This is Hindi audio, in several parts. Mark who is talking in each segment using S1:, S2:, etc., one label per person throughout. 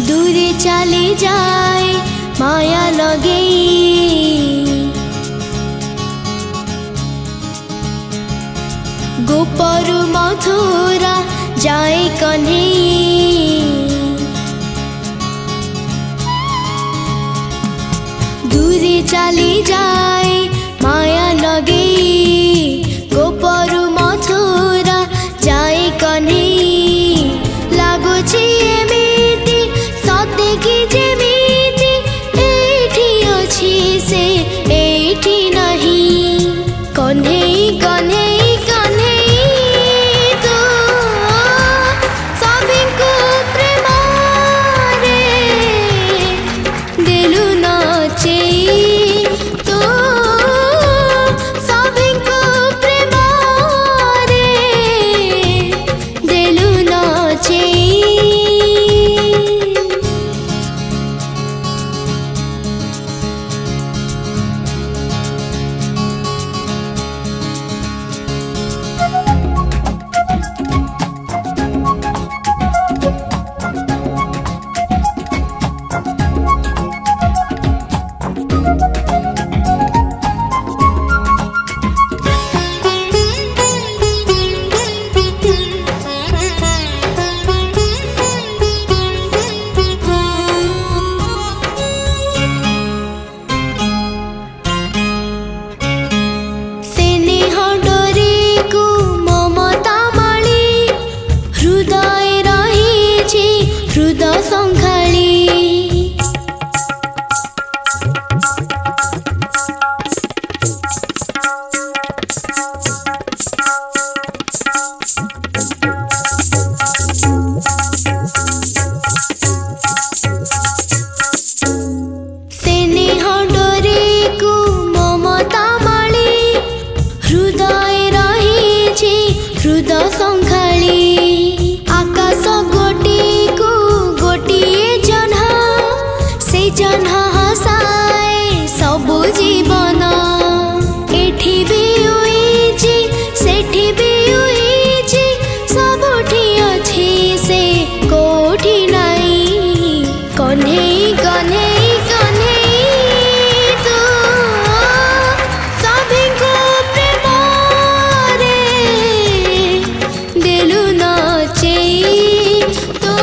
S1: दूरे चली जाए माया लगे गोपरु मथुरा जाए कन्हैया दूरे चली जाए माया लगे गोपरु मथुरा जाए कन्हैया लगुची एमिति सते कि जेमिति एठी अछि से एठी नहीं कन्हैया कन्हैया कन्हैया तू सभिंको प्रेम रे देलु नाचेई तू सभिंको प्रेम रे देलु नाचेई हृदय संखाली स्नेह डोरे को ममता माली हृदय रही हृदय संखाली आकाश गोटी को गोटिए जन्हा से जन्हा हसाए सबु जीवन एठी भी उइछि सेठी भी उइछि सबुठी अछि से कोठी नाही कन्हैया कन्हैया कन्हैया तू सभिंको प्रेम रे देलु नाचेई तू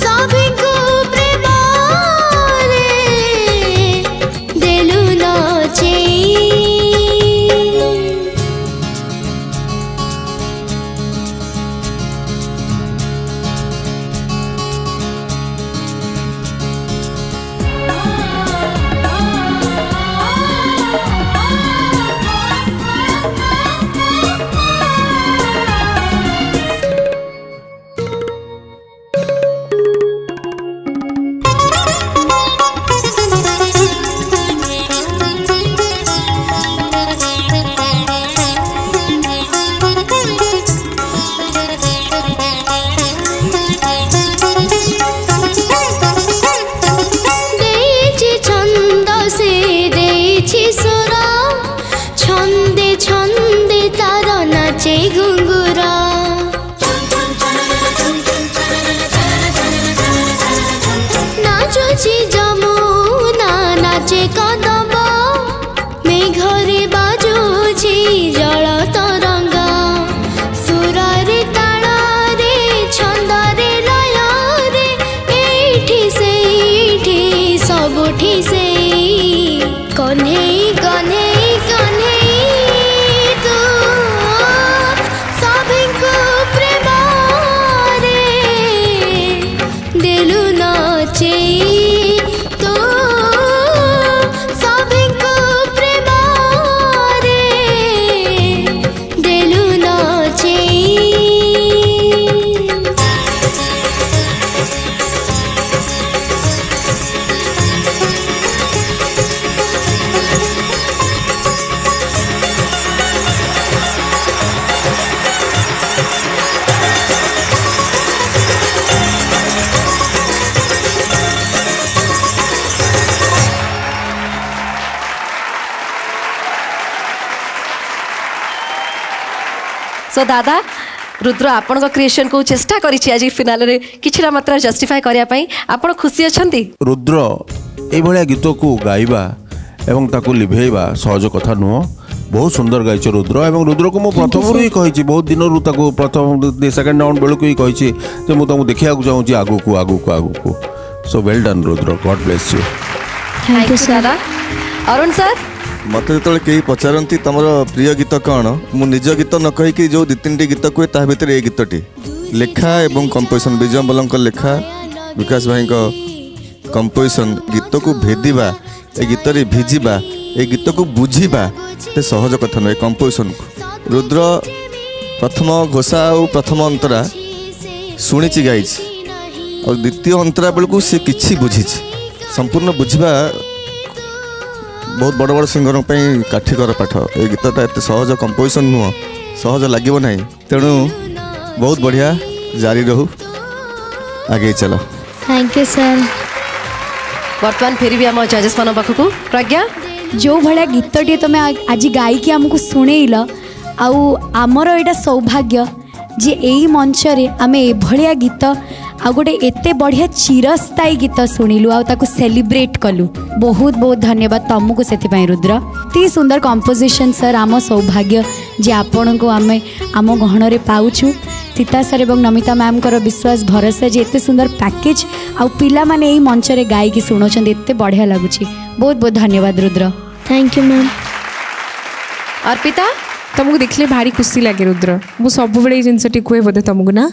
S1: सभिंको प्रेम रे देलु नाचेई छंदे छंदे तार नाचे घुंगुरा नाचुची जमुना नाचे कदम मेघरे बाजुची जल तरंगा सुरारे ताଳରେ छंदरे लୟରେ एठी सेठी सबुठी से कन्हैया कन्हैया कन्हैया तू सभिंको प्रेम रे देलु नाचेई तू सभिंको प्रेम रे देलु नाचेई
S2: सो दादा रुद्र आपण क्रिएशन को चेष्टा करी आज फिनाल रे किछिरा मात्रा जस्टिफाई करिया पई आपण खुशी अछंती।
S3: रुद्र ए भलिया गीत को गाइबा एवं ताको लिभेइबा सहज कथा नुह। बहुत सुंदर गाइछ रुद्र एवं रुद्र को मु प्रथम ही कही बहुत दिन रु ताको प्रथम सेकंड राउंड बेलू ही कही जे मु ताको देखिया चाहूँ आगु को आगु को आगु को। So well done Rudra, God bless you.
S2: Thank you sir. Arun sir
S4: मत जो कहीं पचारती तुम प्रिय गीत कौन मु निज गीत न कहीकि जो 2-3टी गीत कहे ता भीतर ए गीतटी लेखा एवं कंपोजिशन विजय बल लेखा विकास भाई कंपोजिशन गीत को भेदिबा ए गीत रे भिजिबा ए गीत को बुझीबा ते सहज कथा नुहे। कंपोजिशन को रुद्र प्रथम घोषा और प्रथम अंतरा शुणी गाई और द्वितीय अंतरा बेलू सी कि बुझी संपूर्ण बुझा बहुत बड़ बड़ सिंगर काठिकर पाठ। ये गीतटा एत सहज कंपोजिशन नुह, सहज लगे ना, तेणु बहुत बढ़िया, जारी रहू, आगे चलो।
S1: Thank you sir.
S2: वर्तमान फेरी भी आम जजेस मान पाखक प्रज्ञा
S5: जो भाया गीतटी तुम आज गायिकी आमको शुणेल आमर यहाँ सौभाग्य जे यही मंच रे आम एभलिया गीत आ गोटे एते बढ़िया चिरस्थायी गीत शुणिलु आउ सेलिब्रेट कलु। बहुत बहुत धन्यवाद तुमको से रुद्र। ती सुंदर कंपोजिशन सर आम सौभाग्य जे आपण को आम आम गहन रे पाउछु। सीता सर एवं नमिता मैम कर विश्वास भरोसा जे एते सुंदर पैकेज आउ पिला माने एही मंच रे गायकी शुणुछन एते बढ़िया लगुछि। बहुत बहुत धन्यवाद Rudra.
S1: Thank you ma'am.
S2: Arpita
S6: तुमको देखले भारी खुशी लगे रुद्र। मु सब बड़े जिनसटी कहे बोधे तुमको ना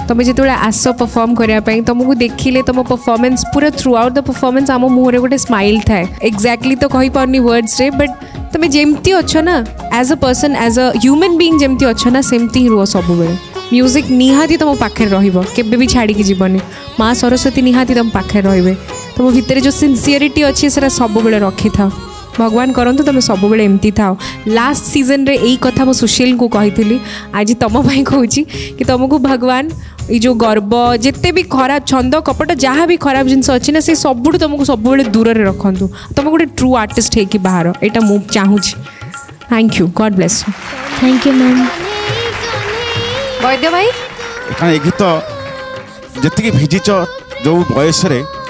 S6: तुम जो आस परफॉर्म करने तुमको देखिले तुम परफॉर्मेंस पूरा थ्रू आउट द परफॉर्मेंस आम मुहर गोटे स्माइल थाए। एक्जाक्टली तो कही पारनी वर्ड्स रे बट तुम जमती अच्छ ना as a person as a human being जमती अच्छ ना सेमती ही रुह सब बेले। म्यूजिक निहाती तुम पाखे रबे भी छाड़ी जीवनी। माँ सरस्वती निहाती तुम पाखे रे तुम भितर जो सिंसियरिटी अच्छी से सब बेले रखी था। भगवान करंतु तुम सब बेले एमती था। लास्ट सीजन रे यही कथा मो सुशील को कही आज तुम कहूँ कि तुमको भगवान ये जो गर्व जिते भी खराब छंद कपट जहाँ भी खराब जिनस अच्छी ना से सब तुमको सब बेले दूर में रखु। तुम गोटे ट्रू आर्टिस्ट है बाहर यहाँ मुझे चाहूँ। Thank you, God bless you.
S1: Thank you ma'am.
S2: वैद्य भाई
S7: ये गीत जी भिजिच जो बयस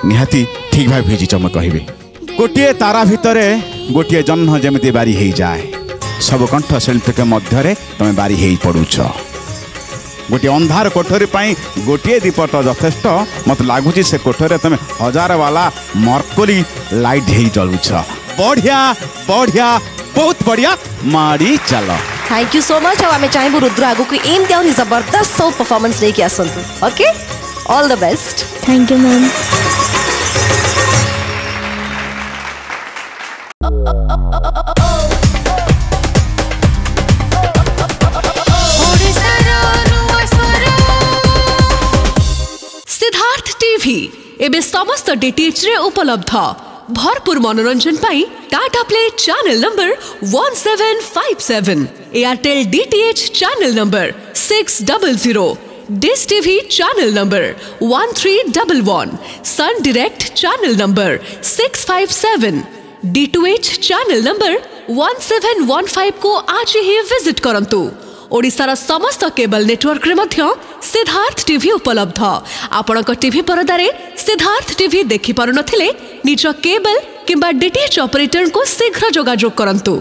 S7: निहाती ठीक भाव भिजिच मैं कहि गोटे तारा भितर गोटे जन्म जमी बारी हो जाए सब कंठ शिल्पी मध्य तुम बारी हो पड़ुछ। गोटे अंधार कोठरी गोटे दीप तो यथेष्ट मत लगुच से कोठरी तुम 1000 वाला मर्करी लाइट हो जलुछ। बढ़िया बढ़िया बहुत बढ़िया माड़ी चल।
S2: Thank you so much. आम चाहबू रुद्र आगु को एम दिया जबरदस्त सब परफॉर्मेंस लेके आसतु। Okay, all the best.
S1: Thank you ma'am.
S8: Siddharth TV एबे समस्त डीटीएच रे उपलब्ध। भरपूर मनोरंजन पाई Tata Play channel number 1757, Airtel DTH channel number 600, Dish TV channel number 1311, Sun Direct channel number 657, D2H channel number 1715 को आज ही विजिट करंतु। ओडिशार समस्त केबल नेटवर्क रे मध्य सिद्धार्थ टीवी उपलब्ध। आपणक टीवी परदारे सिद्धार्थ टीवी देखि पारु नथिले निज केबल किंबा डीटीएच ऑपरेटर को शीघ्र जोगाजोग करंतु।